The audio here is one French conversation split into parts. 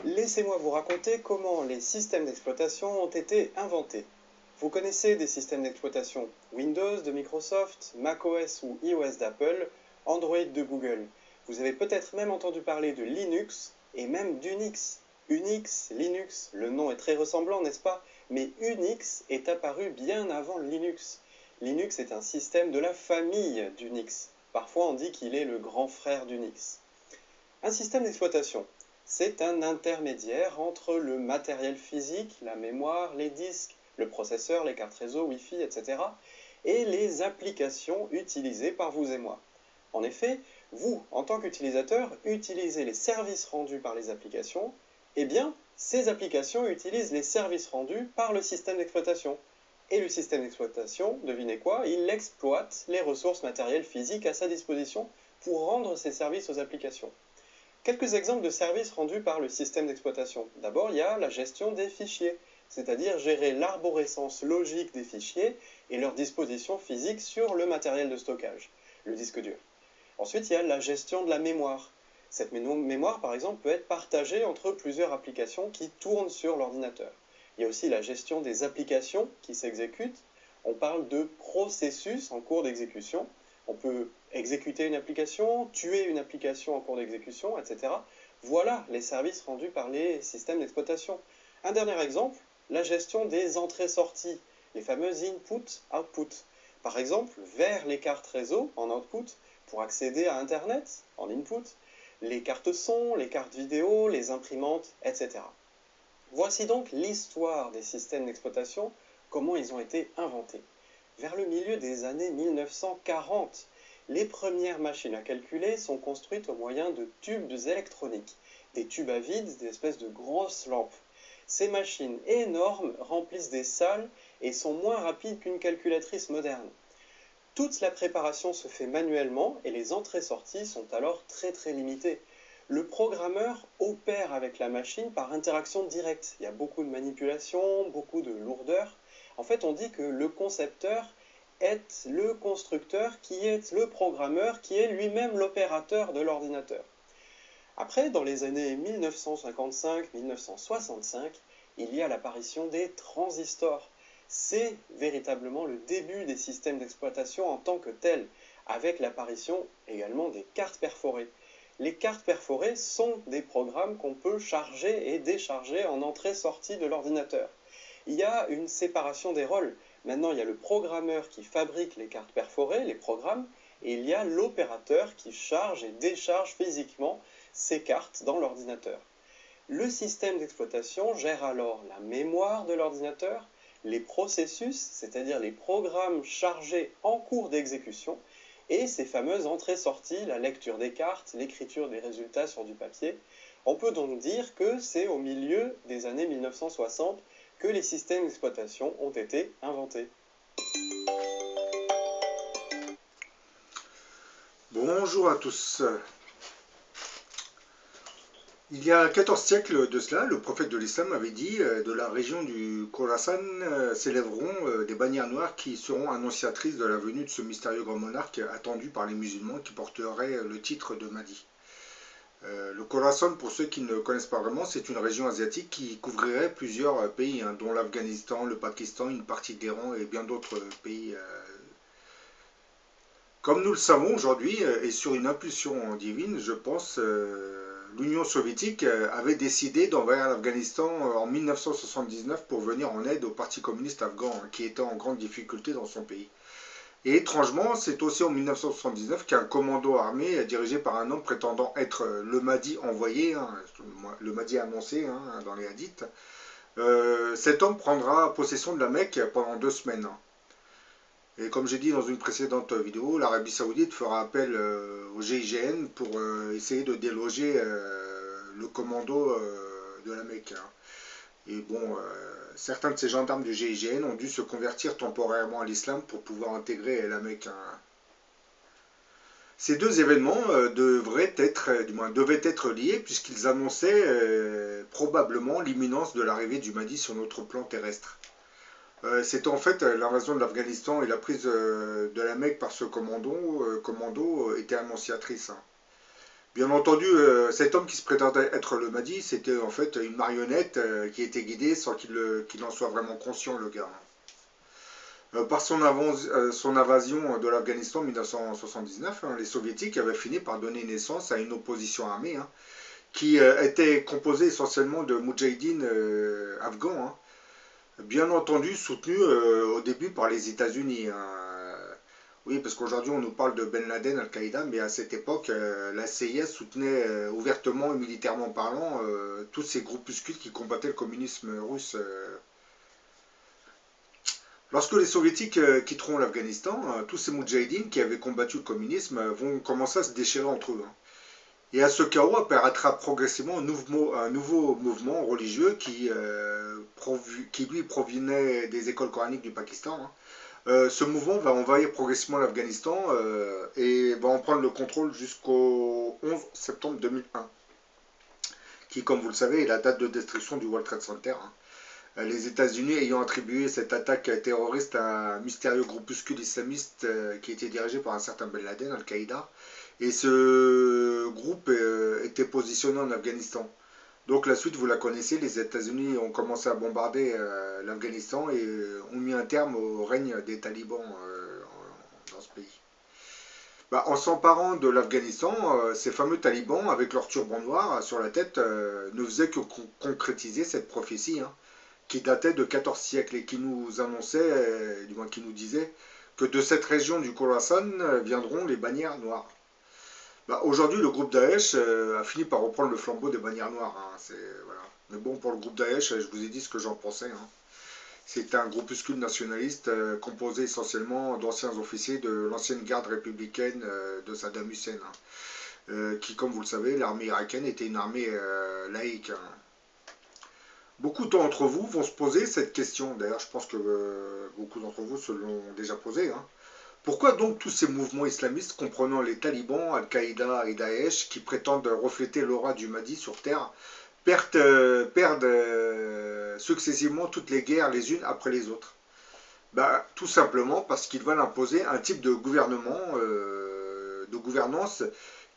Laissez-moi vous raconter comment les systèmes d'exploitation ont été inventés. Vous connaissez des systèmes d'exploitation Windows de Microsoft, macOS ou iOS d'Apple, Android de Google. Vous avez peut-être même entendu parler de Linux et même d'Unix. Unix, Linux, le nom est très ressemblant, n'est-ce pas? Mais Unix est apparu bien avant Linux. Linux est un système de la famille d'Unix. Parfois on dit qu'il est le grand frère d'Unix. Un système d'exploitation, c'est un intermédiaire entre le matériel physique, la mémoire, les disques, le processeur, les cartes réseau, Wi-Fi, etc. et les applications utilisées par vous et moi. En effet, vous, en tant qu'utilisateur, utilisez les services rendus par les applications, et bien, ces applications utilisent les services rendus par le système d'exploitation. Et le système d'exploitation, devinez quoi? Il exploite les ressources matérielles physiques à sa disposition pour rendre ses services aux applications. Quelques exemples de services rendus par le système d'exploitation. D'abord, il y a la gestion des fichiers, c'est-à-dire gérer l'arborescence logique des fichiers et leur disposition physique sur le matériel de stockage, le disque dur. Ensuite, il y a la gestion de la mémoire. Cette mémoire, par exemple, peut être partagée entre plusieurs applications qui tournent sur l'ordinateur. Il y a aussi la gestion des applications qui s'exécutent. On parle de processus en cours d'exécution. On peut exécuter une application, tuer une application en cours d'exécution, etc. Voilà les services rendus par les systèmes d'exploitation. Un dernier exemple, la gestion des entrées-sorties, les fameuses input-output. Par exemple, vers les cartes réseau en output, pour accéder à Internet en input, les cartes son, les cartes vidéo, les imprimantes, etc. Voici donc l'histoire des systèmes d'exploitation, comment ils ont été inventés. Vers le milieu des années 1940, les premières machines à calculer sont construites au moyen de tubes électroniques, des tubes à vide, des espèces de grosses lampes. Ces machines énormes remplissent des salles et sont moins rapides qu'une calculatrice moderne. Toute la préparation se fait manuellement et les entrées-sorties sont alors très limitées. Le programmeur opère avec la machine par interaction directe. Il y a beaucoup de manipulation, beaucoup de lourdeur. En fait, on dit que le concepteur est le constructeur qui est le programmeur qui est lui-même l'opérateur de l'ordinateur. Après, dans les années 1955-1965, il y a l'apparition des transistors. C'est véritablement le début des systèmes d'exploitation en tant que tels, avec l'apparition également des cartes perforées. Les cartes perforées sont des programmes qu'on peut charger et décharger en entrée-sortie de l'ordinateur. Il y a une séparation des rôles. Maintenant, il y a le programmeur qui fabrique les cartes perforées, les programmes, et il y a l'opérateur qui charge et décharge physiquement ces cartes dans l'ordinateur. Le système d'exploitation gère alors la mémoire de l'ordinateur, les processus, c'est-à-dire les programmes chargés en cours d'exécution, et ces fameuses entrées-sorties, la lecture des cartes, l'écriture des résultats sur du papier. On peut donc dire que c'est au milieu des années 1960 que les systèmes d'exploitation ont été inventés. Bonjour à tous. Il y a 14 siècles de cela, le prophète de l'islam avait dit de la région du Khorasan s'élèveront des bannières noires qui seront annonciatrices de la venue de ce mystérieux grand monarque attendu par les musulmans qui porterait le titre de Mahdi. Le Khorasan, pour ceux qui ne connaissent pas vraiment, c'est une région asiatique qui couvrirait plusieurs pays, dont l'Afghanistan, le Pakistan, une partie de l'Iran et bien d'autres pays. Comme nous le savons aujourd'hui, et sur une impulsion divine, je pense, l'Union soviétique avait décidé d'envahir l'Afghanistan en 1979 pour venir en aide au Parti communiste afghan, qui était en grande difficulté dans son pays. Et étrangement, c'est aussi en 1979 qu'un commando armé dirigé par un homme prétendant être le Mahdi envoyé, le Mahdi annoncé dans les hadiths, cet homme prendra possession de la Mecque pendant 2 semaines. Et comme j'ai dit dans une précédente vidéo, l'Arabie Saoudite fera appel au GIGN pour essayer de déloger le commando de la Mecque. Et bon, certains de ces gendarmes du GIGN ont dû se convertir temporairement à l'islam pour pouvoir intégrer la Mecque. Ces deux événements devaient être liés puisqu'ils annonçaient probablement l'imminence de l'arrivée du Mahdi sur notre plan terrestre. C'était en fait l'invasion de l'Afghanistan et la prise de la Mecque par ce commando était annonciatrice. Bien entendu, cet homme qui se prétendait être le Mahdi, c'était en fait une marionnette qui était guidée sans qu'il en soit vraiment conscient, le gars. Par son invasion de l'Afghanistan en 1979, hein, les soviétiques avaient fini par donner naissance à une opposition armée hein, qui était composée essentiellement de moudjahidines afghans, hein, bien entendu soutenus au début par les États-Unis. Hein. Oui, parce qu'aujourd'hui on nous parle de Ben Laden, Al-Qaïda, mais à cette époque, la CIS soutenait ouvertement et militairement parlant tous ces groupuscules qui combattaient le communisme russe. Lorsque les soviétiques quitteront l'Afghanistan, tous ces moudjahidines qui avaient combattu le communisme vont commencer à se déchirer entre eux. Hein. Et à ce chaos apparaîtra progressivement un nouveau mouvement religieux qui lui provenait des écoles coraniques du Pakistan. Hein. Ce mouvement va envahir progressivement l'Afghanistan et va en prendre le contrôle jusqu'au 11 septembre 2001, qui, comme vous le savez, est la date de destruction du World Trade Center. Hein. Les États-Unis ayant attribué cette attaque terroriste à un mystérieux groupuscule islamiste qui était dirigé par un certain Ben Laden, Al-Qaïda, et ce groupe était positionné en Afghanistan. Donc la suite, vous la connaissez, les États-Unis ont commencé à bombarder l'Afghanistan et ont mis un terme au règne des talibans dans ce pays. Bah, en s'emparant de l'Afghanistan, ces fameux talibans, avec leur turban noir sur la tête, ne faisaient que concrétiser cette prophétie, hein, qui datait de 14 siècles et qui nous annonçait, du moins qui nous disait, que de cette région du Khorasan viendront les bannières noires. Bah, aujourd'hui, le groupe Daesh a fini par reprendre le flambeau des bannières noires. Hein, voilà. Mais bon, pour le groupe Daesh, je vous ai dit ce que j'en pensais. Hein. C'est un groupuscule nationaliste composé essentiellement d'anciens officiers de l'ancienne garde républicaine de Saddam Hussein. Hein, qui, comme vous le savez, l'armée irakienne était une armée laïque. Hein. Beaucoup d'entre vous vont se poser cette question. D'ailleurs, je pense que beaucoup d'entre vous se l'ont déjà posé. Hein. Pourquoi donc tous ces mouvements islamistes comprenant les talibans, Al-Qaïda et Daesh, qui prétendent refléter l'aura du Mahdi sur Terre, perdent successivement toutes les guerres les unes après les autres? Bah, tout simplement parce qu'ils veulent imposer un type de gouvernement, de gouvernance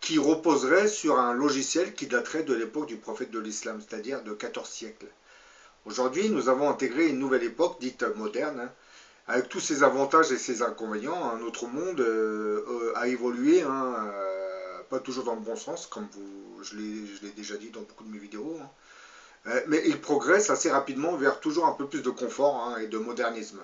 qui reposerait sur un logiciel qui daterait de l'époque du prophète de l'islam, c'est-à-dire de 14 siècles. Aujourd'hui, nous avons intégré une nouvelle époque dite moderne, hein, avec tous ses avantages et ses inconvénients. Hein, notre monde a évolué, hein, pas toujours dans le bon sens, comme je l'ai déjà dit dans beaucoup de mes vidéos, hein, mais il progresse assez rapidement vers toujours un peu plus de confort hein, et de modernisme.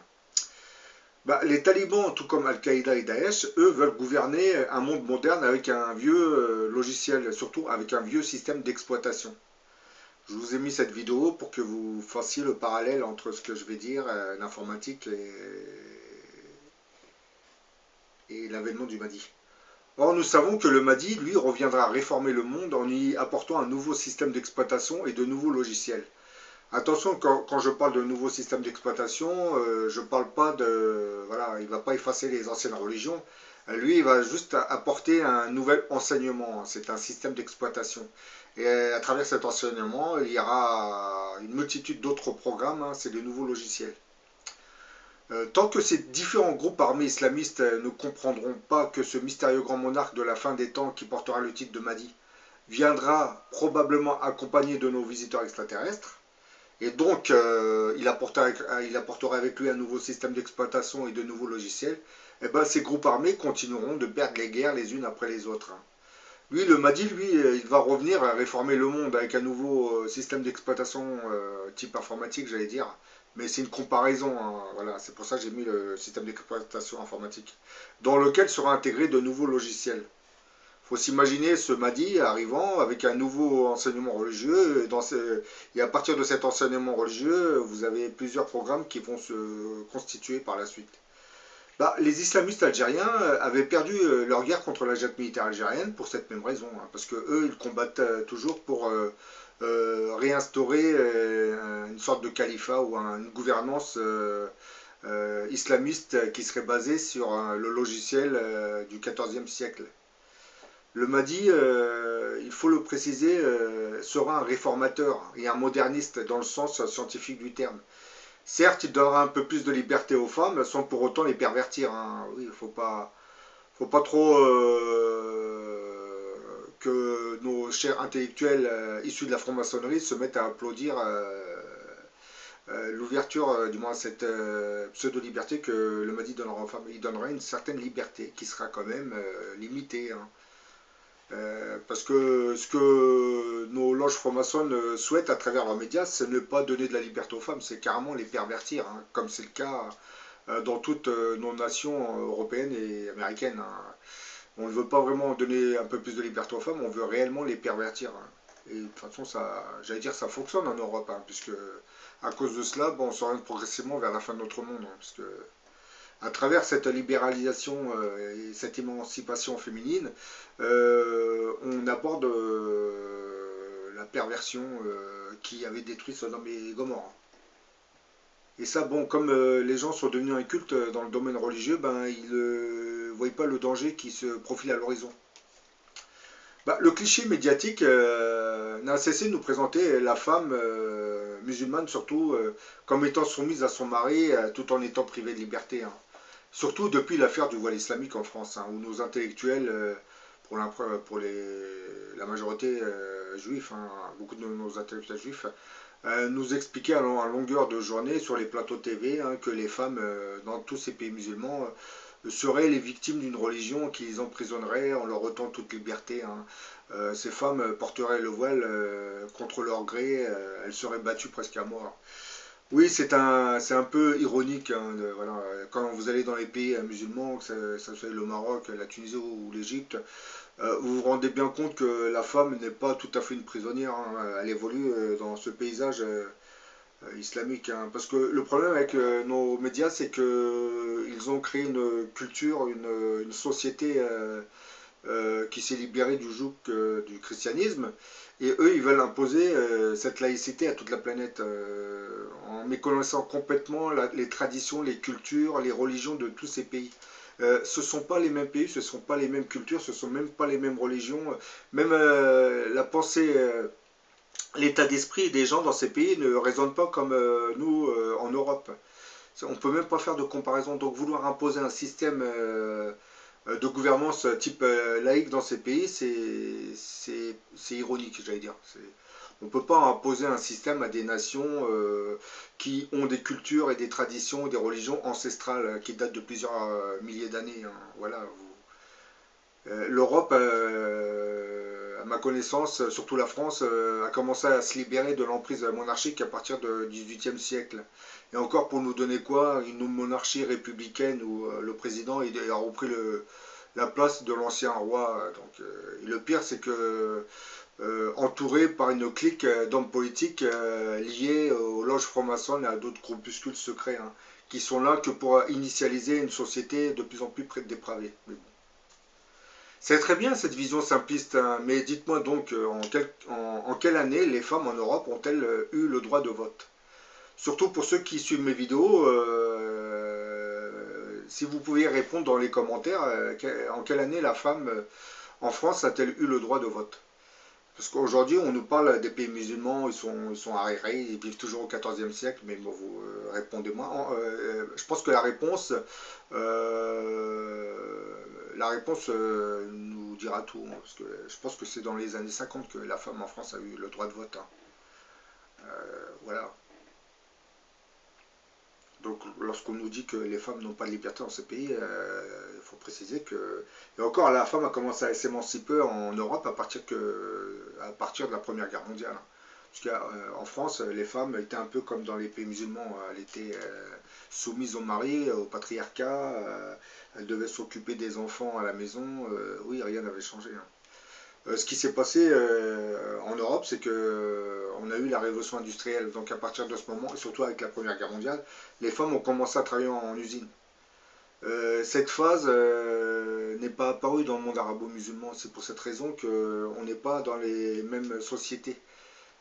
Bah, les talibans, tout comme Al-Qaïda et Daesh, eux veulent gouverner un monde moderne avec un vieux logiciel, surtout avec un vieux système d'exploitation. Je vous ai mis cette vidéo pour que vous fassiez le parallèle entre ce que je vais dire, l'informatique et l'avènement du Mahdi. Or, nous savons que le Mahdi, lui, reviendra réformer le monde en y apportant un nouveau système d'exploitation et de nouveaux logiciels. Attention, quand je parle de nouveau système d'exploitation, je ne parle pas de... Voilà, il ne va pas effacer les anciennes religions. Lui, il va juste apporter un nouvel enseignement. C'est un système d'exploitation. Et à travers cet enseignement, il y aura une multitude d'autres programmes. Hein, c'est de nouveaux logiciels. Tant que ces différents groupes armés islamistes ne comprendront pas que ce mystérieux grand monarque de la fin des temps qui portera le titre de Mahdi viendra probablement accompagné de nos visiteurs extraterrestres, et donc, il apportera avec lui un nouveau système d'exploitation et de nouveaux logiciels. Et ben, ces groupes armés continueront de perdre les guerres les unes après les autres. Hein. Lui, le Mahdi, lui, il va revenir à réformer le monde avec un nouveau système d'exploitation type informatique, j'allais dire. Mais c'est une comparaison, hein, voilà, c'est pour ça que j'ai mis le système d'exploitation informatique, dans lequel sera intégré de nouveaux logiciels. Il faut s'imaginer ce Mahdi arrivant avec un nouveau enseignement religieux. Et à partir de cet enseignement religieux, vous avez plusieurs programmes qui vont se constituer par la suite. Bah, les islamistes algériens avaient perdu leur guerre contre la junte militaire algérienne pour cette même raison. Hein, parce que eux, ils combattent toujours pour réinstaurer une sorte de califat ou une gouvernance islamiste qui serait basée sur le logiciel du XIVe siècle. Le Mahdi, il faut le préciser, sera un réformateur et un moderniste dans le sens scientifique du terme. Certes, il donnera un peu plus de liberté aux femmes sans pour autant les pervertir. Hein. Oui, il ne faut pas trop que nos chers intellectuels issus de la franc-maçonnerie se mettent à applaudir l'ouverture, du moins cette pseudo-liberté que le Mahdi donnera aux femmes. Il donnera une certaine liberté qui sera quand même limitée. Hein. Parce que ce que nos loges franc-maçonnes souhaitent à travers leurs médias, c'est ne pas donner de la liberté aux femmes, c'est carrément les pervertir, hein, comme c'est le cas dans toutes nos nations européennes et américaines. Hein. On ne veut pas vraiment donner un peu plus de liberté aux femmes, on veut réellement les pervertir. Hein. Et de toute façon, j'allais dire, ça fonctionne en Europe, hein, puisque à cause de cela, bon, on s'oriente progressivement vers la fin de notre monde, hein, puisque à travers cette libéralisation et cette émancipation féminine, on aborde la perversion qui avait détruit Sodome et Gomorrhe. Et ça, bon, comme les gens sont devenus incultes dans le domaine religieux, ben, ils ne voient pas le danger qui se profile à l'horizon. Bah, le cliché médiatique n'a cessé de nous présenter la femme musulmane, surtout, comme étant soumise à son mari, tout en étant privée de liberté. Hein. Surtout depuis l'affaire du voile islamique en France, hein, où nos intellectuels, pour la majorité juifs, hein, beaucoup de nos intellectuels juifs, nous expliquaient à longueur de journée sur les plateaux TV hein, que les femmes dans tous ces pays musulmans seraient les victimes d'une religion qui les emprisonnerait en leur ôtant toute liberté. Hein. Ces femmes porteraient le voile contre leur gré, elles seraient battues presque à mort. Oui, c'est un peu ironique. Hein, voilà. Quand vous allez dans les pays musulmans, que ça soit le Maroc, la Tunisie ou l'Égypte, vous vous rendez bien compte que la femme n'est pas tout à fait une prisonnière. Hein, elle évolue dans ce paysage islamique. Hein, parce que le problème avec nos médias, c'est qu'ils ont créé une culture, une société qui s'est libérée du joug du christianisme. Et eux, ils veulent imposer cette laïcité à toute la planète en méconnaissant complètement les traditions, les cultures, les religions de tous ces pays. Ce ne sont pas les mêmes pays, ce ne sont pas les mêmes cultures, ce ne sont même pas les mêmes religions. Même la pensée, l'état d'esprit des gens dans ces pays ne résonne pas comme nous en Europe. On ne peut même pas faire de comparaison. Donc vouloir imposer un système de gouvernance type laïque dans ces pays, c'est ironique, j'allais dire. On ne peut pas imposer un système à des nations qui ont des cultures et des traditions, des religions ancestrales qui datent de plusieurs milliers d'années. Hein. Voilà. L'Europe, à ma connaissance, surtout la France, a commencé à se libérer de l'emprise monarchique à partir du XVIIIe siècle. Et encore pour nous donner quoi? Une monarchie républicaine où le président a repris la place de l'ancien roi. Donc, et le pire, c'est que entouré par une clique d'hommes politiques liés aux loges franc-maçonnes et à d'autres groupuscules secrets, hein, qui sont là que pour initialiser une société de plus en plus dépravée. Mais bon. C'est très bien cette vision simpliste, hein, mais dites-moi donc, en quelle année les femmes en Europe ont-elles eu le droit de vote? Surtout pour ceux qui suivent mes vidéos, si vous pouviez répondre dans les commentaires, en quelle année la femme en France a-t-elle eu le droit de vote? Parce qu'aujourd'hui, on nous parle des pays musulmans, ils sont arriérés, ils vivent toujours au XIVe siècle, mais bon, vous répondez-moi. Je pense que la réponse nous dira tout. Hein, parce que je pense que c'est dans les années 50 que la femme en France a eu le droit de vote. Hein. Voilà. Donc, lorsqu'on nous dit que les femmes n'ont pas de liberté dans ce pays, il faut préciser que... Et encore, la femme a commencé à s'émanciper en Europe à partir de la Première Guerre mondiale. Parce qu'en France, les femmes étaient un peu comme dans les pays musulmans. Elles étaient soumises au mari, au patriarcat. Elles devaient s'occuper des enfants à la maison. Oui, rien n'avait changé. Hein. Ce qui s'est passé en Europe, c'est qu'on a eu la révolution industrielle. Donc à partir de ce moment, et surtout avec la Première Guerre mondiale, les femmes ont commencé à travailler en usine. Cette phase n'est pas apparue dans le monde arabo-musulman. C'est pour cette raison qu'on n'est pas dans les mêmes sociétés.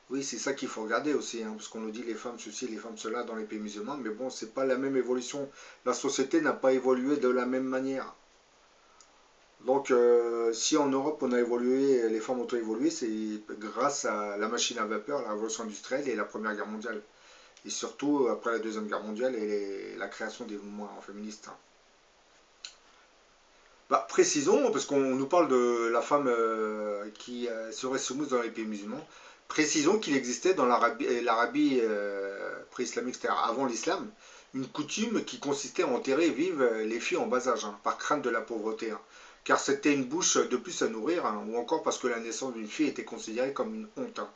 Oui, c'est ça qu'il faut regarder aussi, hein, parce qu'on nous dit les femmes ceci, les femmes cela dans les pays musulmans, mais bon, c'est pas la même évolution. La société n'a pas évolué de la même manière. Donc, si en Europe on a évolué, les femmes ont évolué, c'est grâce à la machine à vapeur, la révolution industrielle et la Première Guerre mondiale. Et surtout après la Deuxième Guerre mondiale et la création des mouvements féministes. Hein. Bah, précisons, parce qu'on nous parle de la femme qui serait soumise dans les pays musulmans, précisons qu'il existait dans l'Arabie pré-islamique, c'est-à-dire avant l'islam, une coutume qui consistait à enterrer vives les filles en bas âge, hein, par crainte de la pauvreté, hein, car c'était une bouche de plus à nourrir, hein, ou encore parce que la naissance d'une fille était considérée comme une honte. Hein.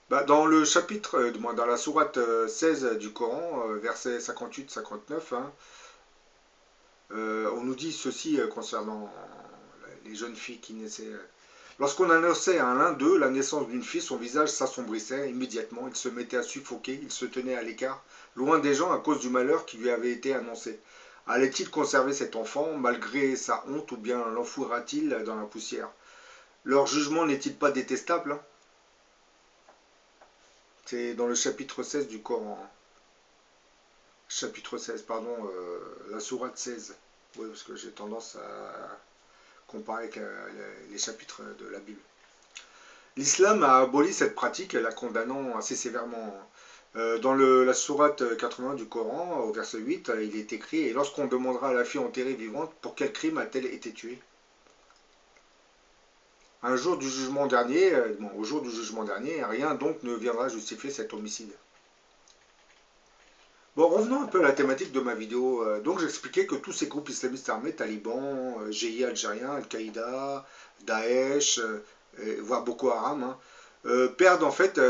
Bah, dans le chapitre, dans la sourate 16 du Coran, versets 58-59, hein, on nous dit ceci concernant les jeunes filles qui naissaient. Lorsqu'on annonçait à l'un d'eux la naissance d'une fille, son visage s'assombrissait immédiatement, il se mettait à suffoquer, il se tenait à l'écart, loin des gens à cause du malheur qui lui avait été annoncé. Allait-il conserver cet enfant malgré sa honte ou bien l'enfouira-t-il dans la poussière? Leur jugement n'est-il pas détestable? Hein? C'est dans le chapitre 16 du Coran. Hein. Chapitre 16, pardon, la sourate 16. Oui, parce que j'ai tendance à comparer avec les chapitres de la Bible. L'islam a aboli cette pratique, la condamnant assez sévèrement. Dans la sourate 80 du Coran, au verset 8, il est écrit « Et lorsqu'on demandera à la fille enterrée vivante, pour quel crime a-t-elle été tuée ?» Un jour du jugement dernier, au jour du jugement dernier, rien donc ne viendra justifier cet homicide. Bon, revenons un peu à la thématique de ma vidéo. Donc j'expliquais que tous ces groupes islamistes armés, talibans, GIA algérien, Al-Qaïda, Daesh, voire Boko Haram, hein, perdent en fait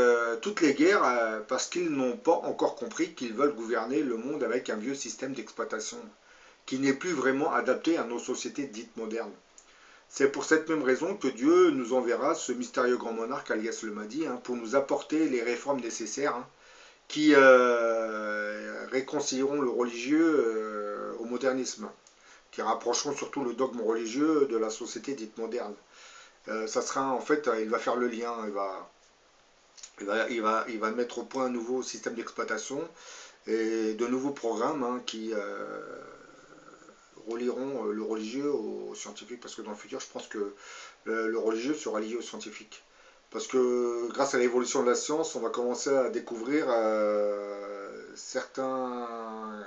toutes les guerres parce qu'ils n'ont pas encore compris qu'ils veulent gouverner le monde avec un vieux système d'exploitation qui n'est plus vraiment adapté à nos sociétés dites modernes. C'est pour cette même raison que Dieu nous enverra ce mystérieux grand monarque, alias le Mahdi, hein, pour nous apporter les réformes nécessaires, hein, qui réconcilieront le religieux au modernisme, qui rapprocheront surtout le dogme religieux de la société dite moderne. Ça sera en fait, il va faire le lien, il va mettre au point un nouveau système d'exploitation et de nouveaux programmes hein, qui relieront le religieux au scientifique, parce que dans le futur, je pense que le religieux sera lié au scientifique. Parce que grâce à l'évolution de la science, on va commencer à découvrir certains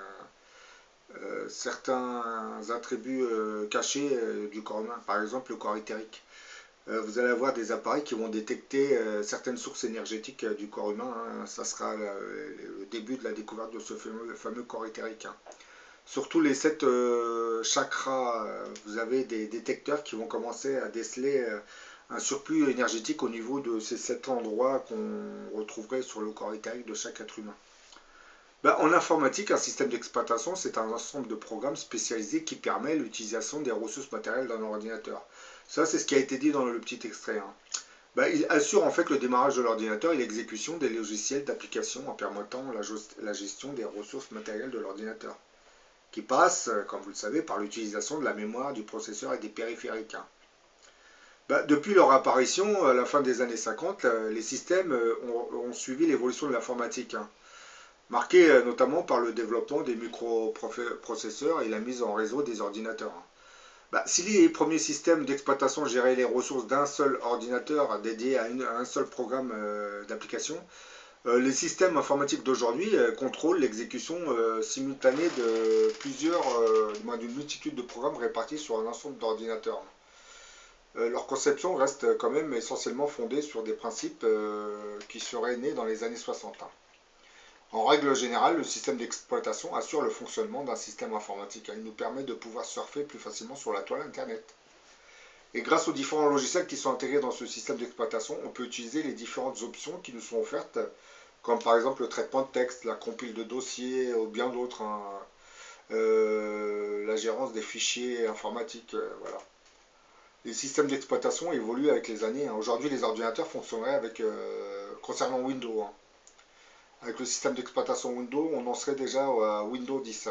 attributs cachés du corps humain. Par exemple, le corps éthérique. Vous allez avoir des appareils qui vont détecter certaines sources énergétiques du corps humain. Hein. Ça sera le début de la découverte de ce fameux corps éthérique. Hein. Surtout les 7 chakras, vous avez des détecteurs qui vont commencer à déceler un surplus énergétique au niveau de ces 7 endroits qu'on retrouverait sur le corps éthérique de chaque être humain. Ben, en informatique, un système d'exploitation, c'est un ensemble de programmes spécialisés qui permet l'utilisation des ressources matérielles d'un ordinateur. Ça, c'est ce qui a été dit dans le petit extrait. Hein. Ben, il assure en fait le démarrage de l'ordinateur et l'exécution des logiciels d'application en permettant la gestion des ressources matérielles de l'ordinateur, qui passe, comme vous le savez, par l'utilisation de la mémoire, du processeur et des périphériques. Hein. Ben, depuis leur apparition, à la fin des années 50, les systèmes ont suivi l'évolution de l'informatique. Hein. Marqué notamment par le développement des microprocesseurs et la mise en réseau des ordinateurs. Bah, si les premiers systèmes d'exploitation géraient les ressources d'un seul ordinateur dédié à un seul programme d'application, les systèmes informatiques d'aujourd'hui contrôlent l'exécution simultanée de d'une multitude de programmes répartis sur un ensemble d'ordinateurs. Leur conception reste quand même essentiellement fondée sur des principes qui seraient nés dans les années 60. En règle générale, le système d'exploitation assure le fonctionnement d'un système informatique. Il nous permet de pouvoir surfer plus facilement sur la toile Internet. Et grâce aux différents logiciels qui sont intégrés dans ce système d'exploitation, on peut utiliser les différentes options qui nous sont offertes, comme par exemple le traitement de texte, la compile de dossiers, ou bien d'autres, hein, la gérance des fichiers informatiques, voilà. Les systèmes d'exploitation évoluent avec les années. Hein. Aujourd'hui, les ordinateurs fonctionneraient concernant Windows. Hein. Avec le système d'exploitation Windows, on en serait déjà à Windows 10.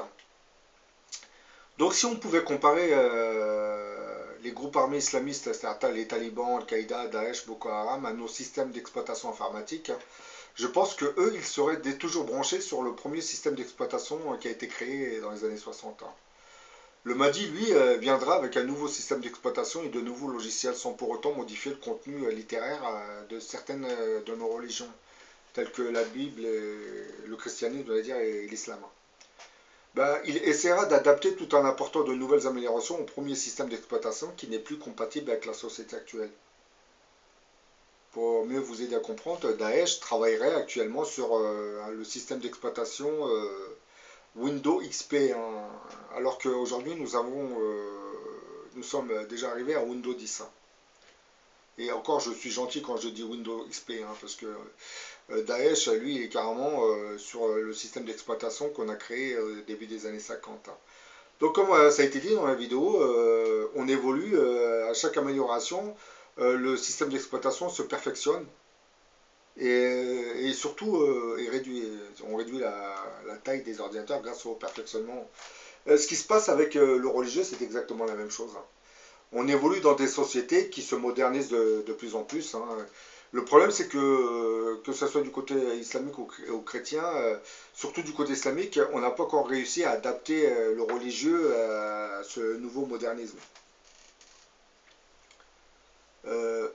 Donc si on pouvait comparer les groupes armés islamistes, c'est-à-dire les talibans, Al-Qaïda, Daesh, Boko Haram, à nos systèmes d'exploitation informatique, je pense que eux, ils seraient toujours branchés sur le premier système d'exploitation qui a été créé dans les années 60. Le Mahdi, lui, viendra avec un nouveau système d'exploitation et de nouveaux logiciels sans pour autant modifier le contenu littéraire de certaines de nos religions, telles que la Bible, le christianisme, et l'islam. Ben, il essaiera d'adapter tout en apportant de nouvelles améliorations au premier système d'exploitation qui n'est plus compatible avec la société actuelle. Pour mieux vous aider à comprendre, Daesh travaillerait actuellement sur le système d'exploitation Windows XP, hein, alors qu'aujourd'hui nous sommes déjà arrivés à Windows 10. Hein. Et encore, je suis gentil quand je dis Windows XP, hein, parce que Daesh, lui, est carrément sur le système d'exploitation qu'on a créé au début des années 50. Hein. Donc, comme ça a été dit dans la vidéo, on évolue à chaque amélioration, le système d'exploitation se perfectionne et surtout, on réduit la taille des ordinateurs grâce au perfectionnement. Ce qui se passe avec le religieux, c'est exactement la même chose. Hein. On évolue dans des sociétés qui se modernisent de plus en plus. Hein. Le problème, c'est que ce soit du côté islamique ou chrétien, surtout du côté islamique, on n'a pas encore réussi à adapter le religieux à ce nouveau modernisme. Euh,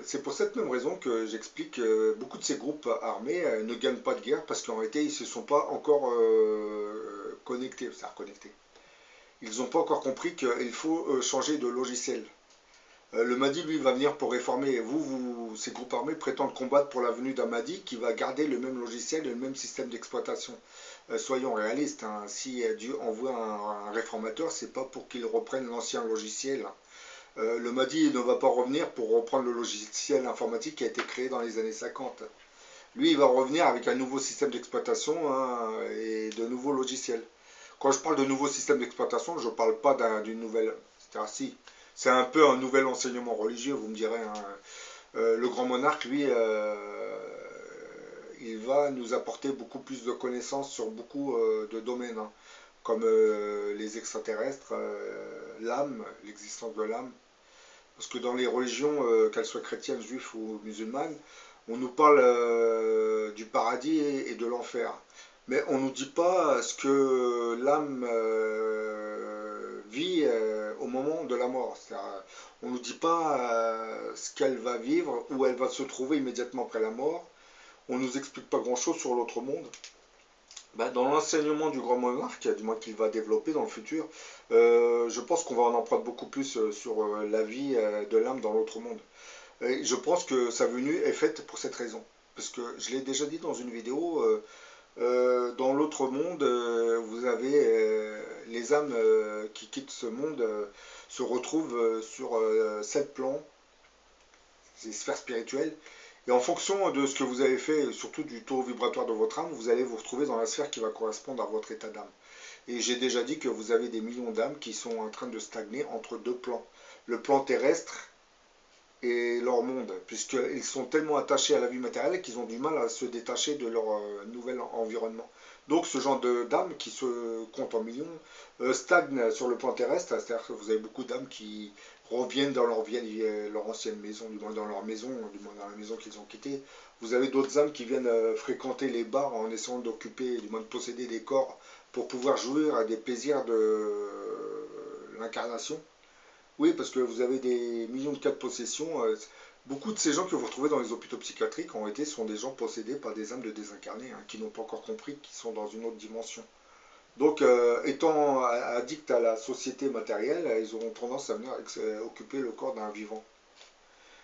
c'est pour cette même raison que j'explique que beaucoup de ces groupes armés ne gagnent pas de guerre parce qu'en réalité, ils ne se sont pas encore connectés. Ils n'ont pas encore compris qu'il faut changer de logiciel. Le Mahdi, lui, va venir pour réformer. Ces groupes armés prétendent combattre pour la venue d'un Mahdi qui va garder le même logiciel et le même système d'exploitation. Soyons réalistes, hein, si Dieu envoie un réformateur, c'est pas pour qu'il reprenne l'ancien logiciel. Le Mahdi ne va pas revenir pour reprendre le logiciel informatique qui a été créé dans les années 50. Lui, il va revenir avec un nouveau système d'exploitation hein, et de nouveaux logiciels. Quand je parle de nouveau système d'exploitation, je ne parle pas d'une nouvelle... C'est-à-dire, si, c'est un peu un nouvel enseignement religieux, vous me direz. Hein. Le grand monarque, lui, il va nous apporter beaucoup plus de connaissances sur beaucoup de domaines, hein, comme les extraterrestres, l'âme, l'existence de l'âme. Parce que dans les religions, qu'elles soient chrétiennes, juives ou musulmanes, on nous parle du paradis et de l'enfer. Mais on ne nous dit pas ce que l'âme vit au moment de la mort. On ne nous dit pas ce qu'elle va vivre, où elle va se trouver immédiatement après la mort. On ne nous explique pas grand-chose sur l'autre monde. Ben, dans l'enseignement du grand monarque, du moins qu'il va développer dans le futur, je pense qu'on va en apprendre beaucoup plus sur la vie de l'âme dans l'autre monde. Et je pense que sa venue est faite pour cette raison. Parce que je l'ai déjà dit dans une vidéo, dans l'autre monde, vous avez les âmes qui quittent ce monde, se retrouvent sur 7 plans, ces sphères spirituelles. Et en fonction de ce que vous avez fait, surtout du taux vibratoire de votre âme, vous allez vous retrouver dans la sphère qui va correspondre à votre état d'âme. Et j'ai déjà dit que vous avez des millions d'âmes qui sont en train de stagner entre deux plans. Le plan terrestre et leur monde, puisqu'ils sont tellement attachés à la vie matérielle qu'ils ont du mal à se détacher de leur nouvel environnement. Donc ce genre d'âmes qui se comptent en millions stagnent sur le plan terrestre, c'est-à-dire que vous avez beaucoup d'âmes qui reviennent dans leur ancienne maison, du moins dans leur maison, du moins dans la maison qu'ils ont quittée. Vous avez d'autres âmes qui viennent fréquenter les bars en essayant d'occuper, du moins de posséder des corps pour pouvoir jouir à des plaisirs de l'incarnation. Oui, parce que vous avez des millions de cas de possession. Beaucoup de ces gens que vous retrouvez dans les hôpitaux psychiatriques sont des gens possédés par des âmes de désincarnés, hein, qui n'ont pas encore compris qu'ils sont dans une autre dimension. Donc, étant addicts à la société matérielle, ils auront tendance à venir occuper le corps d'un vivant.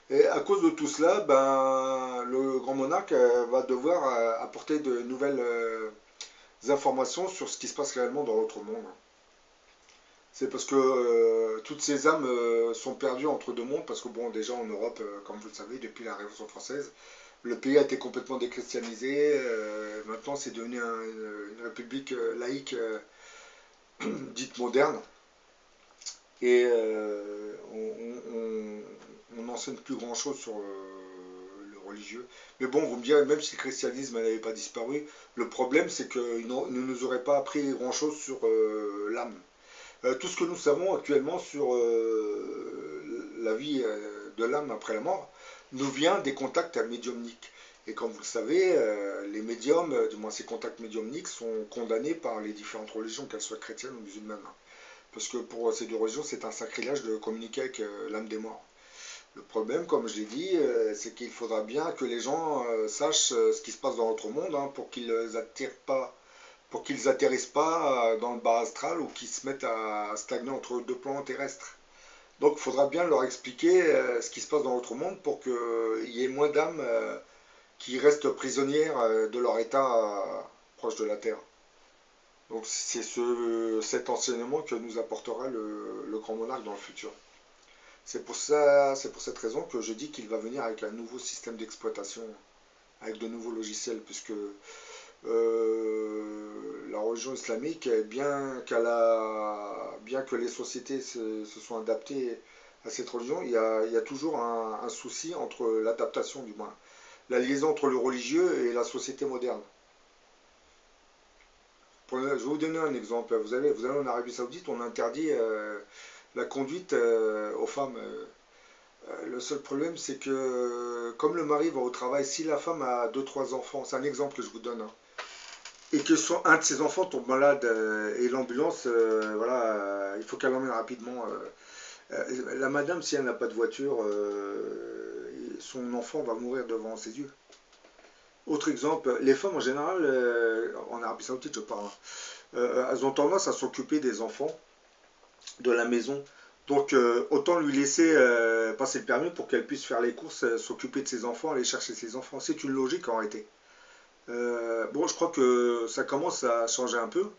Et à cause de tout cela, ben, le grand monarque va devoir apporter de nouvelles informations sur ce qui se passe réellement dans l'autre monde. C'est parce que toutes ces âmes sont perdues entre deux mondes, parce que bon, déjà en Europe, comme vous le savez, depuis la Révolution française, le pays a été complètement déchristianisé. Maintenant, c'est devenu une république laïque dite moderne. Et on n'enseigne plus grand-chose sur le religieux. Mais bon, vous me direz, même si le christianisme n'avait pas disparu, le problème, c'est qu'il ne nous aurait pas appris grand-chose sur l'âme. Tout ce que nous savons actuellement sur la vie de l'âme après la mort nous vient des contacts médiumniques. Et comme vous le savez, les médiums, du moins ces contacts médiumniques, sont condamnés par les différentes religions, qu'elles soient chrétiennes ou musulmanes. Parce que pour ces deux religions, c'est un sacrilège de communiquer avec l'âme des morts. Le problème, comme je l'ai dit, c'est qu'il faudra bien que les gens sachent ce qui se passe dans notre monde, hein, pour qu'ils pour qu'ils atterrissent pas dans le bas astral ou qu'ils se mettent à stagner entre deux plans terrestres. Donc il faudra bien leur expliquer ce qui se passe dans notre monde pour qu'il y ait moins d'âmes qui restent prisonnières de leur état proche de la Terre. Donc c'est cet enseignement que nous apportera le grand monarque dans le futur. C'est pour cette raison que je dis qu'il va venir avec un nouveau système d'exploitation, avec de nouveaux logiciels, puisque la religion islamique, bien que les sociétés se sont adaptées à cette religion, il y a toujours un souci entre l'adaptation, du moins, la liaison entre le religieux et la société moderne. Je vais vous donner un exemple. Vous allez en Arabie Saoudite, on interdit la conduite aux femmes. Le seul problème, c'est que comme le mari va au travail, si la femme a deux trois enfants, c'est un exemple que je vous donne, hein, et que un de ses enfants tombe malade et l'ambulance, voilà, il faut qu'elle l'emmène rapidement. La madame, si elle n'a pas de voiture, son enfant va mourir devant ses yeux. Autre exemple, les femmes en général, en Arabie Saoudite je parle, elles ont tendance à s'occuper des enfants, de la maison. Donc autant lui laisser passer le permis pour qu'elle puisse faire les courses, s'occuper de ses enfants, aller chercher ses enfants. C'est une logique en réalité. Bon, je crois que ça commence à changer un peu.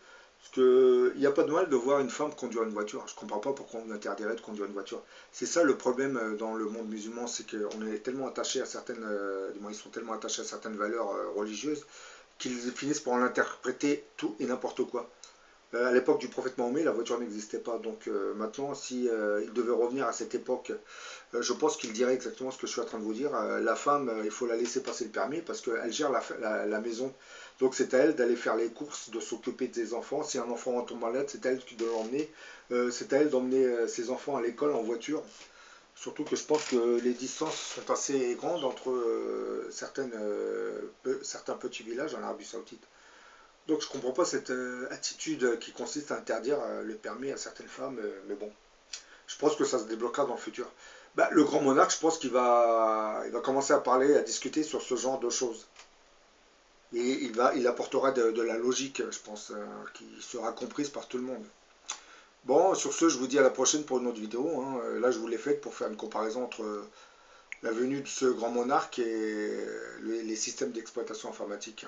Parce qu'il n'y a pas de mal de voir une femme conduire une voiture. Je ne comprends pas pourquoi on interdirait de conduire une voiture. C'est ça le problème dans le monde musulman, c'est qu'on est tellement attaché à certaines, du moins ils sont tellement attachés à certaines valeurs religieuses qu'ils finissent par en interpréter tout et n'importe quoi. À l'époque du prophète Mahomet, la voiture n'existait pas. Donc maintenant, si il devait revenir à cette époque, je pense qu'il dirait exactement ce que je suis en train de vous dire. La femme, il faut la laisser passer le permis parce qu'elle gère la maison. Donc c'est à elle d'aller faire les courses, de s'occuper de ses enfants. Si un enfant tombe malade, c'est à elle de l'emmener. C'est à elle d'emmener ses enfants à l'école en voiture. Surtout que je pense que les distances sont assez grandes entre certains petits villages en Arabie Saoudite. Donc je ne comprends pas cette attitude qui consiste à interdire le permis à certaines femmes, mais bon, je pense que ça se débloquera dans le futur. Bah, le grand monarque, je pense il va commencer à parler, à discuter sur ce genre de choses. Et il apportera de la logique, je pense, qui sera comprise par tout le monde. Bon, sur ce, je vous dis à la prochaine pour une autre vidéo, hein. Là, je vous l'ai faite pour faire une comparaison entre la venue de ce grand monarque et les systèmes d'exploitation informatique.